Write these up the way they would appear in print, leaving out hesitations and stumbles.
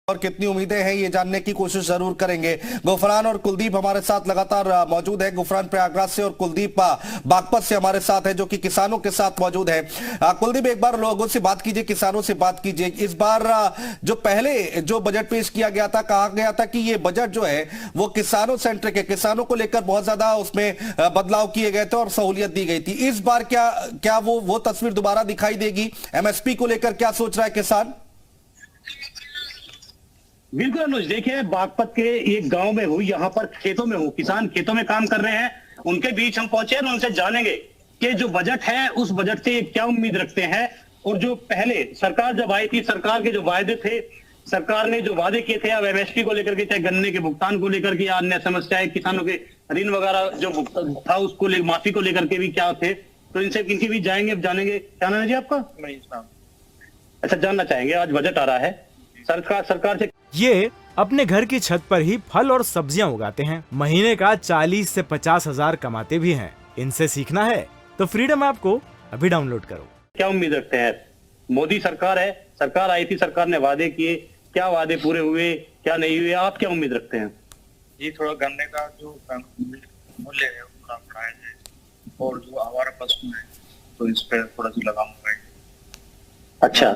और कितनी उम्मीदें हैं ये जानने की कोशिश जरूर करेंगे। गुफरान और कुलदीप हमारे साथ लगातार मौजूद है। गुफरान प्रयागराज से और कुलदीप बागपत से हमारे साथ है, जो कि किसानों के साथ मौजूद है। कुलदीप, एक बार लोगों से बात कीजिए, किसानों से बात कीजिए। इस बार जो पहले जो बजट पेश किया गया था, कहा गया था कि ये बजट जो है वो किसानों सेंट्रिक है, किसानों को लेकर बहुत ज्यादा उसमें बदलाव किए गए थे और सहूलियत दी गई थी। इस बार क्या वो तस्वीर दोबारा दिखाई देगी? एमएसपी को लेकर क्या सोच रहा है किसान? बिल्कुल अनुज, देखिए बागपत के एक गांव में हूँ, यहाँ पर खेतों में हूँ, किसान खेतों में काम कर रहे हैं, उनके बीच हम पहुंचे और उनसे जानेंगे कि जो बजट है उस बजट से क्या उम्मीद रखते हैं। और जो पहले सरकार जब आई थी, सरकार के जो वायदे थे, सरकार ने जो वादे किए थे, अब एमएसपी को लेकर के, चाहे गन्ने के भुगतान को लेकर के या अन्य समस्याएं, किसानों के ऋण वगैरह जो भुगतान था उसको माफी को लेकर के भी क्या थे, तो इनसे इनकी भी जाएंगे, अब जानेंगे। क्या नाम है जी आपका? अच्छा, जानना चाहेंगे। आज बजट आ रहा है, सरकार से ये अपने घर की छत पर ही फल और सब्जियां उगाते हैं। महीने का 40 से 50 हजार कमाते भी हैं। इनसे सीखना है तो फ्रीडम ऐप को अभी डाउनलोड करो। क्या उम्मीद रखते हैं? मोदी सरकार है, सरकार आई थी, सरकार ने वादे किए, क्या वादे पूरे हुए, क्या नहीं हुए? आप क्या उम्मीद रखते हैं? ये थोड़ा गन्ने का जो मूल्य है वो थोड़ा बढ़ाया जाए, और जो आवारा पशु है तो इस पर थोड़ा सा लगाम लगाए। अच्छा,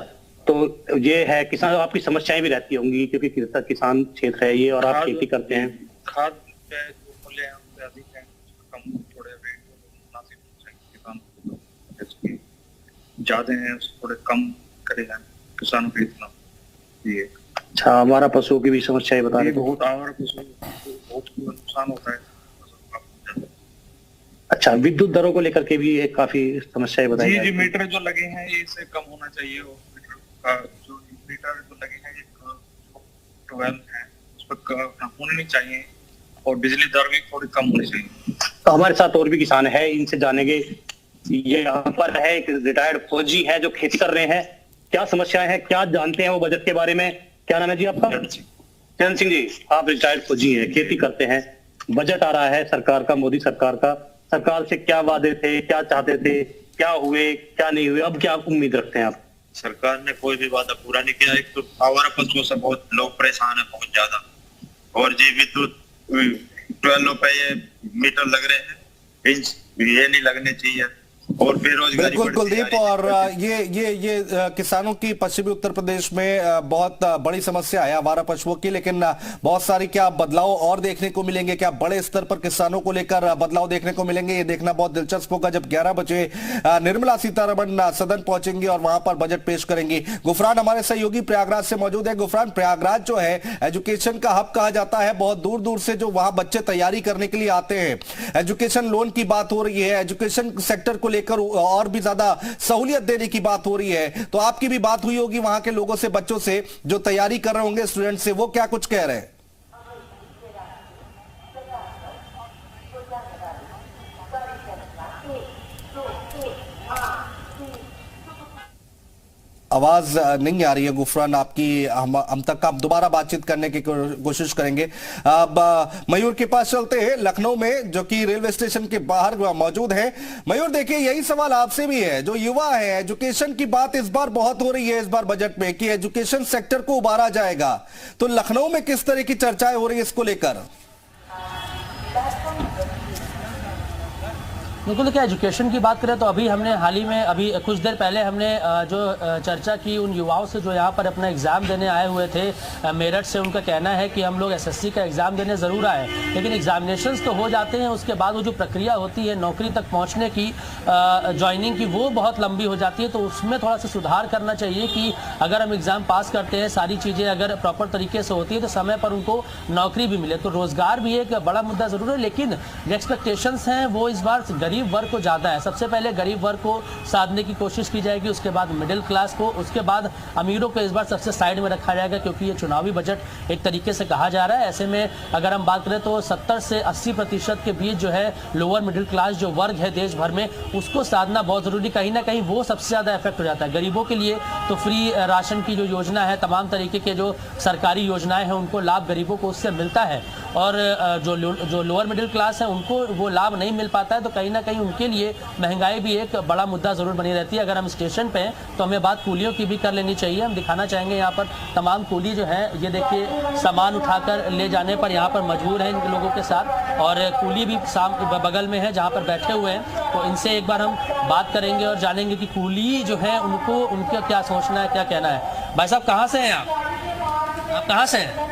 तो ये है, किसान आपकी समस्याएं भी रहती होंगी क्योंकि किसान क्षेत्र है ये और आप खेती करते हैं। खाद पे जो मूल्य है उससे अधिक है, कम थोड़े रेट मुनासिब चाहिए किसान को, ज्यादा है थोड़े कम करेगा किसानों को इतना। ये अच्छा, हमारा पशुओं की भी समस्याएं बता रहे। बहुत आवारा पशु बहुत नुकसान होता है। अच्छा, विद्युत दरों को लेकर के भी काफी समस्याएं बताई। जी, मीटर जो लगे हैं इससे कम होना चाहिए, और जो मीटर जो लगे हैं ये 12 है उस पर होने नहीं चाहिए, और बिजली दर भी थोड़ी कम होनी चाहिए। तो हमारे साथ और भी किसान है, इनसे जानेंगे। ये यहाँ पर है एक रिटायर्ड फौजी है जो खेती कर रहे हैं, क्या समस्याएं हैं, क्या जानते हैं वो बजट के बारे में। क्या नाम है जी आपका? चरण सिंह जी, आप रिटायर्ड फौजी हैं, खेती करते हैं, बजट आ रहा है सरकार का, मोदी सरकार का, सरकार से क्या वादे थे, क्या चाहते थे, क्या हुए, क्या नहीं हुए, अब क्या उम्मीद रखते हैं आप? सरकार ने कोई भी वादा पूरा नहीं किया। एक तो आवारा पशुओं से बहुत लोग परेशान है, बहुत ज्यादा, और जी विद्युत 12 रुपए मीटर लग रहे हैं, ये नहीं लगने चाहिए, और बेरोजगारी। बिल्कुल कुलदीप, और ये किसानों की पश्चिमी उत्तर प्रदेश में बहुत बड़ी समस्या है आवारा पशुओं की, लेकिन बहुत सारी क्या बदलाव और देखने को मिलेंगे, क्या बड़े स्तर पर किसानों को लेकर बदलाव देखने को मिलेंगे, ये देखना बहुत दिलचस्प होगा जब 11 बजे निर्मला सीतारमण सदन पहुंचेंगी और वहां पर बजट पेश करेंगी। गुफरान हमारे सहयोगी प्रयागराज से मौजूद है। गुफरान, प्रयागराज जो है एजुकेशन का हब कहा जाता है, बहुत दूर दूर से जो वहां बच्चे तैयारी करने के लिए आते हैं, एजुकेशन लोन की बात हो रही है, एजुकेशन सेक्टर को लेकर और भी ज्यादा सहूलियत देने की बात हो रही है, तो आपकी भी बात हुई होगी वहां के लोगों से, बच्चों से जो तैयारी कर रहे होंगे, स्टूडेंट से, वो क्या कुछ कह रहे हैं? आवाज नहीं आ रही है गुफरान आपकी, हम तक आप दोबारा बातचीत करने की कोशिश करेंगे। अब मयूर के पास चलते हैं, लखनऊ में, जो कि रेलवे स्टेशन के बाहर मौजूद है। मयूर, देखिए यही सवाल आपसे भी है, जो युवा है, एजुकेशन की बात इस बार बहुत हो रही है इस बार बजट में कि एजुकेशन सेक्टर को उबारा जाएगा, तो लखनऊ में किस तरह की चर्चाएं हो रही है इसको लेकर? बिल्कुल, देखिए एजुकेशन की बात करें तो अभी हमने हाल ही में, अभी कुछ देर पहले हमने जो चर्चा की उन युवाओं से जो यहाँ पर अपना एग्ज़ाम देने आए हुए थे मेरठ से। उनका कहना है कि हम लोग एसएससी का एग्ज़ाम देने ज़रूर आए, लेकिन एग्जामिनेशंस तो हो जाते हैं, उसके बाद वो जो प्रक्रिया होती है नौकरी तक पहुँचने की, ज्वाइनिंग की, वो बहुत लंबी हो जाती है। तो उसमें थोड़ा सा सुधार करना चाहिए कि अगर हम एग्ज़ाम पास करते हैं, सारी चीज़ें अगर प्रॉपर तरीके से होती है तो समय पर उनको नौकरी भी मिले। तो रोज़गार भी एक बड़ा मुद्दा ज़रूर है, लेकिन जो एक्सपेक्टेशंस हैं वो इस बार गरीब वर्ग को ज़्यादा है। सबसे पहले गरीब वर्ग को साधने की कोशिश की जाएगी, उसके बाद मिडिल क्लास को, उसके बाद अमीरों को इस बार सबसे साइड में रखा जाएगा, क्योंकि ये चुनावी बजट एक तरीके से कहा जा रहा है। ऐसे में अगर हम बात करें तो 70 से 80% के बीच जो है लोअर मिडिल क्लास जो वर्ग है देश भर में, उसको साधना बहुत ज़रूरी। कहीं ना कहीं वो सबसे ज़्यादा इफेक्ट हो जाता है। गरीबों के लिए तो फ्री राशन की जो योजना है, तमाम तरीके के जो सरकारी योजनाएं हैं, उनको लाभ गरीबों को उससे मिलता है, और जो लोअर मिडिल क्लास है उनको वो लाभ नहीं मिल पाता है। तो कहीं ना कहीं उनके लिए महंगाई भी एक बड़ा मुद्दा जरूर बनी रहती है। अगर हम स्टेशन पे हैं तो हमें बात कूलियों की भी कर लेनी चाहिए। हम दिखाना चाहेंगे यहाँ पर तमाम कूली जो है, ये देखिए सामान उठाकर ले जाने पर यहाँ पर मजबूर है इन लोगों के साथ, और कूली भी बगल में है जहाँ पर बैठे हुए हैं। तो इनसे एक बार हम बात करेंगे और जानेंगे कि कूली जो है उनको उनका क्या सोचना है, क्या कहना है। भाई साहब कहाँ से हैं आप कहाँ से हैं?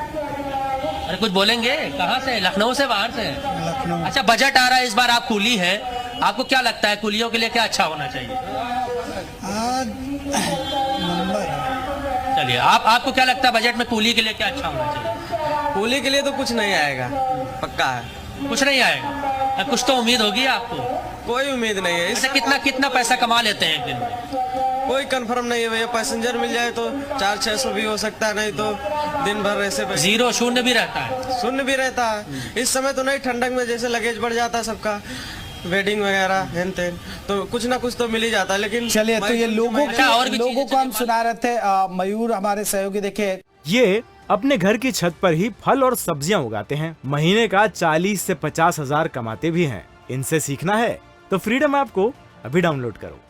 अरे कुछ बोलेंगे, कहाँ से? लखनऊ से, बाहर से? लखनऊ। अच्छा, बजट आ रहा है इस बार, आप कूली है, आपको क्या लगता है कूलियों के लिए क्या अच्छा होना चाहिए? चलिए, आपको क्या लगता है बजट में कूली के लिए क्या अच्छा होना चाहिए? कूली के लिए तो कुछ नहीं आएगा, पक्का है। कुछ नहीं आएगा? कुछ तो उम्मीद होगी आपको? कोई उम्मीद नहीं है। अच्छा, कितना पैसा कमा लेते हैं एक दिन में? कोई कंफर्म नहीं है भैया। पैसेंजर मिल जाए तो 400-600 भी हो सकता है, नहीं तो दिन भर ऐसे जीरो, शून्य भी रहता है। शून्य भी रहता है। इस समय तो नहीं, ठंडक में जैसे लगेज बढ़ जाता है सबका, वेडिंग वगैरह हेन तेन, तो कुछ ना कुछ तो मिल ही जाता है। लेकिन चलिए, तो ये लोगों को हम सुना रहे थे। मयूर हमारे सहयोगी, देखिए ये अपने घर की छत पर ही फल और सब्जियां उगाते हैं। महीने का 40 से 50 हजार कमाते भी हैं। इनसे सीखना है तो फ्रीडम ऐप को अभी डाउनलोड करो।